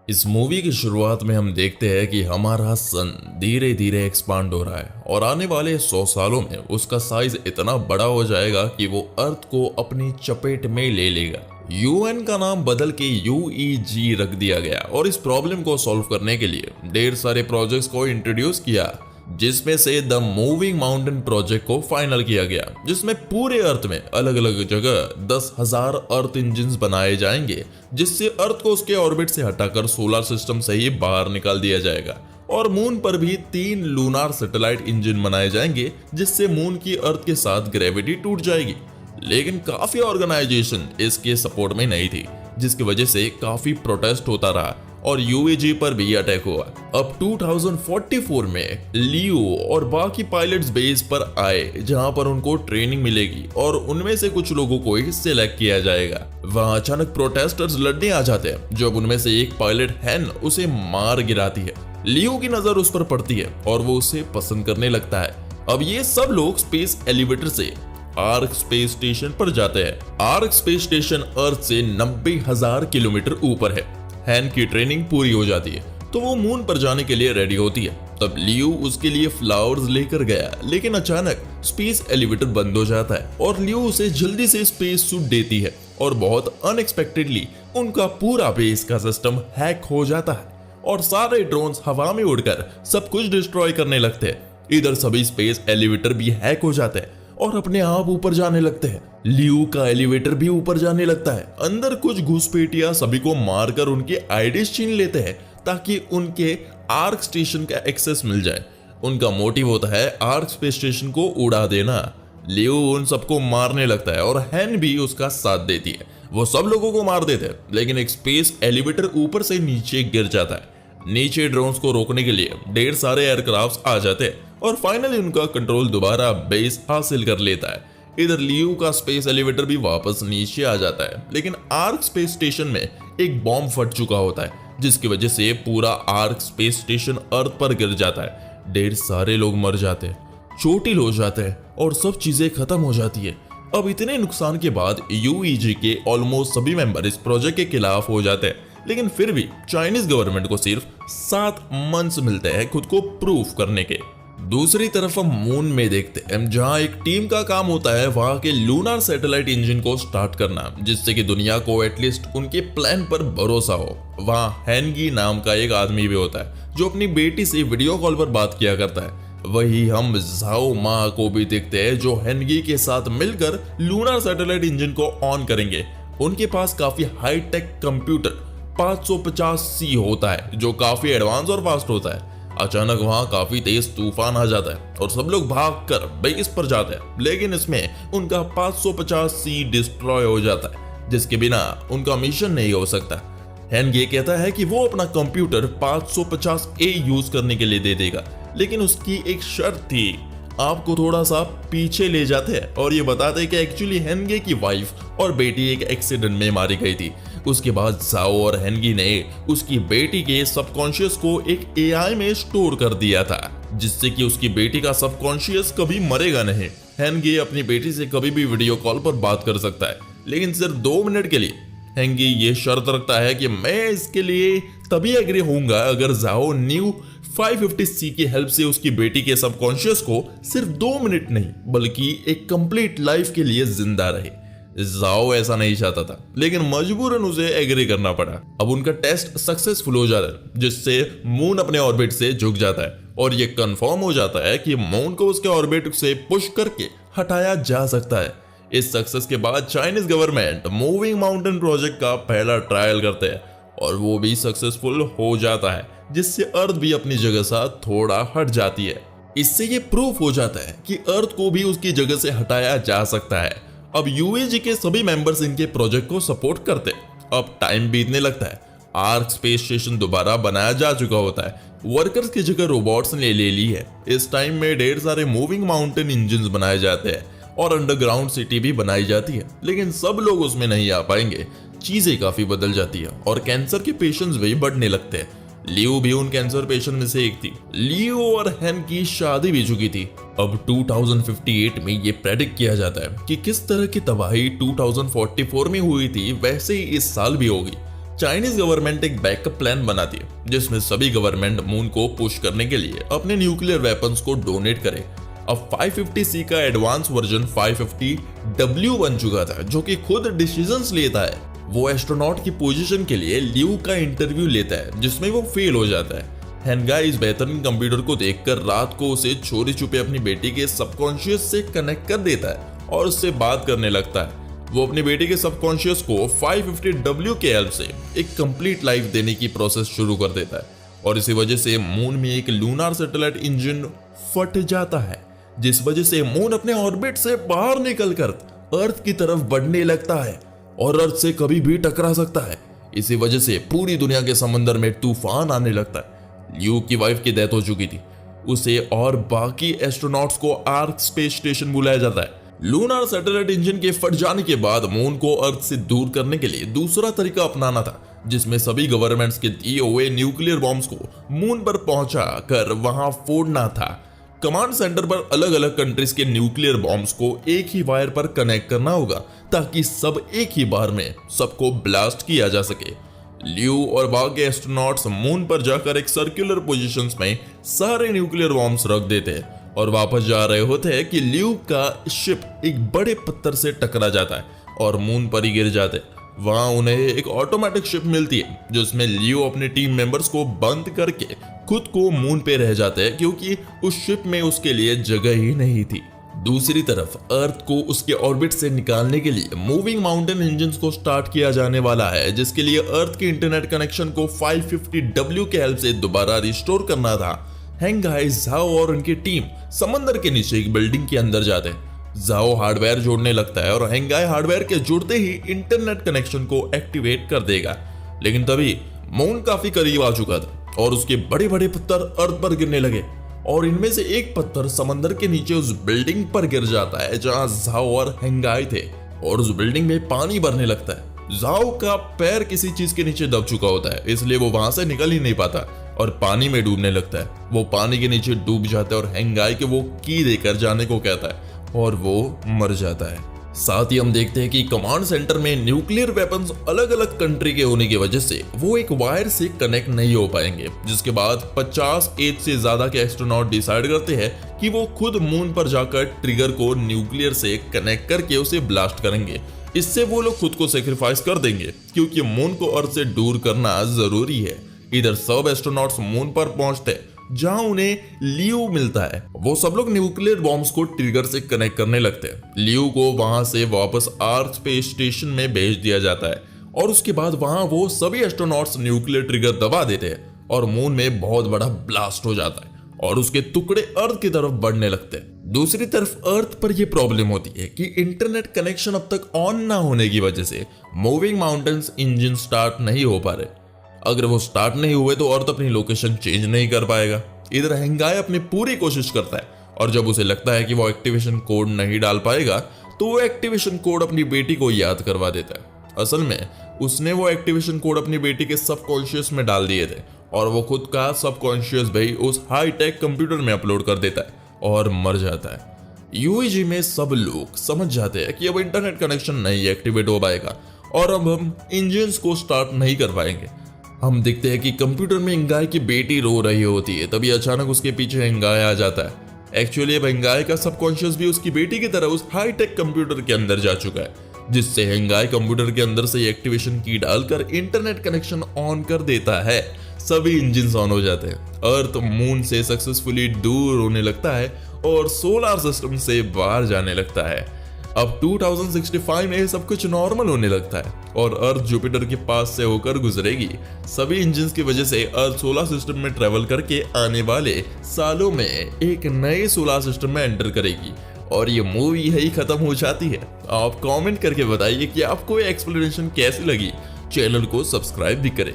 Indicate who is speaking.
Speaker 1: इस मूवी की शुरुआत में हम देखते हैं कि हमारा सन धीरे धीरे एक्सपांड हो रहा है और आने वाले 100 सालों में उसका साइज इतना बड़ा हो जाएगा कि वो अर्थ को अपनी चपेट में ले लेगा। यूएन का नाम बदल के यूईजी रख दिया गया और इस प्रॉब्लम को सॉल्व करने के लिए ढेर सारे प्रोजेक्ट्स को इंट्रोड्यूस किया, जिसमें से द मूविंग माउंटेन प्रोजेक्ट को फाइनल किया गया, जिसमें पूरे अर्थ में अलग अलग जगह 10,000 अर्थ इंजिन्स बनाए जाएंगे, जिससे अर्थ को उसके ऑर्बिट से हटाकर सोलर सिस्टम से ही बाहर निकाल दिया जाएगा। और मून पर भी 3 लूनार सैटेलाइट इंजन बनाए जाएंगे, जिससे मून की अर्थ के साथ ग्रेविटी टूट जाएगी। लेकिन काफी ऑर्गेनाइजेशन इसके सपोर्ट में नहीं थी, जिसकी वजह से काफी प्रोटेस्ट होता रहा और यूएजी पर भी अटैक हुआ। अब 2044 में लियो और बाकी पायलट्स बेस पर आए, जहां पर उनको ट्रेनिंग मिलेगी और उनमें से कुछ लोगों को ही सिलेक्ट किया जाएगा। वहां अचानक प्रोटेस्टर्स लड़ने आ जाते हैं, जब उनमें से एक पायलट हैन उसे मार गिराती है। लियो की नजर उस पर पड़ती है और वो उसे पसंद करने लगता है। अब ये सब लोग स्पेस एलिवेटर से आर्क स्पेस स्टेशन पर जाते हैं। आर्क स्पेस स्टेशन अर्थ से 90,000 किलोमीटर ऊपर है। हैन की ट्रेनिंग पूरी हो जाती है तो वो मून पर जाने के लिए रेडी होती है। तब लियो उसके लिए फ्लावर्स लेकर गया, लेकिन अचानक स्पेस एलिवेटर बंद हो जाता है और लियो उसे जल्दी से स्पेस सूट देती है और बहुत अनएक्सपेक्टेडली उनका पूरा बेस का सिस्टम हैक हो जाता है और सारे ड्रोन्स हवा में उड़कर सब कुछ डिस्ट्रॉय करने लगते हैं। इधर सभी स्पेस एलिवेटर भी हैक हो जाते हैं और अपने आप ऊपर जाने लगते हैं। लियो का एलिवेटर भी ऊपर जाने लगता है। अंदर कुछ घुसपैठिया सभी को मारकर उनके आईडीज छीन लेते हैं ताकि उनके आर्क स्टेशन का एक्सेस मिल जाए। उनका मोटिव होता है आर्क स्पेस स्टेशन को उड़ा देना। लियो उन सबको मारने लगता है और हैन भी उसका साथ देती है। वो सब लोगों को मार देते हैं, लेकिन एक स्पेस एलिवेटर ऊपर से नीचे गिर जाता है। नीचे ड्रोन्स को रोकने के लिए ढेर सारे एयरक्राफ्ट्स आ जाते हैं और फाइनली उनका कंट्रोल दोबारा बेस हासिल कर लेता है। इधर लियो का स्पेस एलिवेटर भी वापस नीचे आ जाता है, लेकिन आर्क स्पेस स्टेशन में एक बॉम्ब फट चुका होता है, जिसकी वजह से पूरा आर्क स्पेस स्टेशन अर्थ पर गिर जाता है। ढेर सारे लोग मर जाते हैं, चोटिल हो जाते हैं और सब चीजें खत्म हो जाती है। अब इतने नुकसान के बाद यूईजी के ऑलमोस्ट सभी मेंबर इस प्रोजेक्ट के खिलाफ हो जाते हैं, लेकिन फिर भी चाइनीज गवर्नमेंट को सिर्फ 7 मंथ्स मिलते हैं खुद को प्रूफ करने के। दूसरी तरफ हम मून में देखते हैं, जहां एक टीम का काम होता है वहां के लूनार सैटेलाइट इंजन को स्टार्ट करना, जिससे कि दुनिया को एटलीस्ट उनके प्लान पर भरोसा हो। वहां हैनगी नाम का एक आदमी भी होता है जो अपनी बेटी से वीडियो कॉल पर बात किया करता है। वही हम झाओ मा को भी देखते हैं, जो हैनगी के साथ मिलकर लूनार सैटेलाइट इंजन को ऑन करेंगे। उनके पास काफी हाई टेक कंप्यूटर 550C होता है, जो काफी एडवांस और फास्ट होता है। अचानक वहां काफी तेज तूफान आ जाता है और सब लोग भागकर बेस पर जाते हैं, लेकिन इसमें उनका 550C डिस्ट्रॉय हो जाता है, जिसके बिना उनका मिशन नहीं हो सकता। हैन ये कहता है कि वो अपना कंप्यूटर 550A यूज करने के लिए दे देगा, लेकिन उसकी एक शर्त थी। आपको थोड़ा सा पीछे ले जाते हैं और ये बताते हैं कि एक्चुअली हेनगे की वाइफ और बेटी एक एक्सीडेंट में मारी गई थी। उसके बाद जाओ और हेनगी ने उसकी बेटी के सबकॉन्शियस को एक एआई में स्टोर कर दिया था, जिससे कि उसकी बेटी का सबकॉन्शियस कभी मरेगा नहीं। हेनगी अपनी बेटी से कभी भी वीडियो कॉल पर बात कर सकता है, लेकिन सिर्फ 2 मिनट के लिए। हेनगी ये शर्त रखता है कि मैं इसके लिए तभी एग्री होऊंगा अगर जाओ न्यू 550C की हेल्प से उसकी बेटी के सबकॉन्शियस को सिर्फ 2 मिनट नहीं बल्कि एक कंप्लीट लाइफ के लिए जिंदा रहे। जाओ ऐसा नहीं चाहता था, लेकिन मजबूरन उसे एग्री करना पड़ा। अब उनका टेस्ट सक्सेसफुल हो जाता है, जिससे मून अपने ऑर्बिट से झुक जाता है और ये कंफर्म हो जाता है कि मून को उसके ऑर्बिट से पुश करके हटाया जा सकता है। इस सक्सेस के बाद Chinese government moving mountain project का पहला ट्रायल करते हैं और वो भी सक्सेसफुल हो जाता है, जिससे अर्थ भी अपनी जगह से थोड़ा हट जाती है। इससे ये प्रूफ हो जाता है कि अर्थ को भी उसकी जगह से हटाया जा सकता है। अब यूएजी के सभी मेंबर्स इनके प्रोजेक्ट को सपोर्ट करते हैं। अब टाइम बीतने लगता है। आर्क स्पेस स्टेशन दोबारा बनाया जा चुका होता है। वर्कर्स की जगह रोबोट्स ने ले ली है। इस टाइम में ढेर सारे मूविंग माउंटेन इंजन बनाए जाते हैं और अंडरग्राउंड सिटी भी बनाई जाती है, लेकिन सब लोग उसमें नहीं आ पाएंगे। चीजें काफी बदल जाती है और कैंसर के पेशेंट्स भी बढ़ने लगते हैं। लियो भी उन कैंसर पेशेंट में से एक थी। लियो और हैन की शादी भी चुकी थी। अब 2058 में ये प्रेडिक्ट किया जाता है कि किस तरह की तबाही 2044 में हुई थी वैसे ही इस साल भी होगी। चाइनीज गवर्नमेंट एक बैकअप प्लान बनाती है जिसमें सभी गवर्नमेंट मून को पुश करने के लिए अपने न्यूक्लियर वेपन्स को डोनेट करे। अब 550C का एडवांस वर्जन 550W बन चुका था जो कि खुद डिसीजंस लेता है। वो एस्ट्रोनॉट की पोजीशन के लिए ल्यू का इंटरव्यू लेता है जिसमें वो फेल हो जाता है। हेंगाई इस बेहतरीन कंप्यूटर को देखकर रात को उसे चोरी छुपे अपनी बेटी के सबकॉन्शियस से कनेक्ट कर देता है और उससे बात करने लगता है। वो अपनी बेटी के सबकॉन्शियस को 550W के हेल्प से एक कंप्लीट लाइफ देने की प्रोसेस शुरू कर देता है और इसी वजह से मून में एक लूनार सैटेलाइट इंजन फट जाता है जिस वजह से मून अपने ऑर्बिट से बाहर निकलकर अर्थ की तरफ बढ़ने लगता है और अर्थ से कभी भी टकरा सकता है। इसी वजह से पूरी दुनिया के समंदर में तूफान आने लगता है। ल्यू की वाइफ की डेथ हो चुकी थी, उसे और बाकी एस्ट्रोनॉट्स को आर्क स्पेस स्टेशन बुलाया जाता है। लूनार सैटेलाइट इंजन के फट जाने के बाद मून को अर्थ से दूर करने के लिए दूसरा तरीका अपनाना था जिसमें सभी गवर्नमेंट्स के दिए हुए न्यूक्लियर बॉम्ब्स को मून पर पहुंचा कर वहां फोड़ना था। कमांड सेंटर पर अलग अलग कंट्रीज के न्यूक्लियर बॉम्ब्स को एक ही वायर पर कनेक्ट करना होगा ताकि सब एक ही बार में सबको ब्लास्ट किया जा सके। ल्यू और बाकी एस्ट्रोनॉट्स मून पर जाकर एक सर्कुलर पोजीशंस में सारे न्यूक्लियर बॉम्ब्स रख देते हैं और वापस जा रहे होते हैं कि ल्यू का शिप एक बड़े पत्थर से टकरा जाता है और मून पर ही गिर जाते हैं। वहां उन्हें एक ऑटोमेटिक शिप मिलती है जिसमें ल्यू अपने टीम मेंबर्स को बंद करके खुद को मून पे रह जाते हैं क्योंकि उस शिप में उसके लिए जगह ही नहीं थी। दूसरी तरफ अर्थ को उसके ऑर्बिट से निकालने के लिए मूविंग माउंटेन इंजन्स को स्टार्ट किया जाने वाला है जिसके लिए अर्थ के इंटरनेट कनेक्शन को 550W के हेल्प से दोबारा रिस्टोर करना था। हेंगाई, झाओ और उनकी टीम समंदर के नीचे एक बिल्डिंग के अंदर जाते हैं। झाओ हार्डवेयर जोड़ने लगता है और हेंगाई हार्डवेयर के जुड़ते ही इंटरनेट कनेक्शन को एक्टिवेट कर देगा। लेकिन तभी मून काफी करीब आ चुका था और उसके बड़े बड़े पत्थर अर्थ पर गिरने लगे और इनमें से एक पत्थर समंदर के नीचे उस बिल्डिंग पर गिर जाता है जहां झाओ और हेंगाई थे और उस बिल्डिंग में पानी भरने लगता है। झाओ का पैर किसी चीज के नीचे दब चुका होता है इसलिए वो वहां से निकल ही नहीं पाता और पानी में डूबने लगता है। वो पानी के नीचे डूब जाता है और हेंगाई के वो की देकर जाने को कहता है और वो मर जाता है। साथ ही हम देखते हैं कि कमांड सेंटर में न्यूक्लियर वेपन्स अलग अलग कंट्री के होने की वजह से वो एक वायर से कनेक्ट नहीं हो पाएंगे, जिसके बाद 50 एज से ज्यादा के एस्ट्रोनॉट डिसाइड करते हैं कि वो खुद मून पर जाकर ट्रिगर को न्यूक्लियर से कनेक्ट करके उसे ब्लास्ट करेंगे। इससे वो लोग खुद को सेक्रीफाइस कर देंगे क्योंकि मून को अर्थ से दूर करना जरूरी है। इधर सब एस्ट्रोनॉट्स मून पर पहुंचते हैं जहां उन्हें लियो मिलता है। वो सब लोग न्यूक्लियर बॉम्ब्स को ट्रिगर से कनेक्ट करने लगते हैं। लियो को वहां से वापस अर्थ स्पेस स्टेशन में भेज दिया जाता है और उसके बाद वहां वो सभी एस्ट्रोनॉट्स न्यूक्लियर ट्रिगर दबा देते हैं और मून में बहुत बड़ा ब्लास्ट हो जाता है और उसके टुकड़े अर्थ की तरफ बढ़ने लगते हैं। दूसरी तरफ अर्थ पर यह प्रॉब्लम होती है कि इंटरनेट कनेक्शन अब तक ऑन ना होने की वजह से मूविंग माउंटेन्स इंजन स्टार्ट नहीं हो पा रहे। अगर वो स्टार्ट नहीं हुए तो अर्थ अपनी लोकेशन चेंज नहीं कर पाएगा। इधर हेंगाई अपनी पूरी कोशिश करता है और जब उसे लगता है कि वो एक्टिवेशन कोड नहीं डाल पाएगा तो वो एक्टिवेशन कोड अपनी बेटी को याद करवा देता है। असल में उसने वो एक्टिवेशन कोड अपनी बेटी के सबकॉन्शियस में डाल दिए थे और वो खुद का सबकॉन्शियस भी उस हाई टेक कंप्यूटर में अपलोड कर देता है और मर जाता है। यूईजी में सब लोग समझ जाते हैं कि अब इंटरनेट कनेक्शन नहीं एक्टिवेट हो पाएगा और अब हम इंजन्स को स्टार्ट नहीं कर पाएंगे। हम देखते हैं कि कंप्यूटर में हेंगाई की बेटी रो रही होती है, तभी अचानक उसके पीछे हेंगाई आ जाता है। एक्चुअली अब हेंगाई का सबकॉन्शियस भी उसकी बेटी की तरह उस हाई टेक कंप्यूटर के अंदर जा चुका है, जिससे हेंगाई कंप्यूटर के अंदर से एक्टिवेशन की डालकर इंटरनेट कनेक्शन ऑन कर देता है। सभी इंजन ऑन हो जाते हैं। अर्थ मून से सक्सेसफुली दूर होने लगता है और सोलर सिस्टम से बाहर जाने लगता है। अब 2065 में सब कुछ नॉर्मल होने लगता है और अर्थ जुपिटर के पास से होकर गुजरेगी। सभी इंजन्स की वजह से अर्थ सोलर सिस्टम में ट्रेवल करके आने वाले सालों में एक नए सोलर सिस्टम में एंटर करेगी और ये मूवी यही खत्म हो जाती है। आप कमेंट करके बताइए कि आपको ये एक्सप्लेनेशन कैसी लगी। चैनल को सब्सक्राइब भी करें।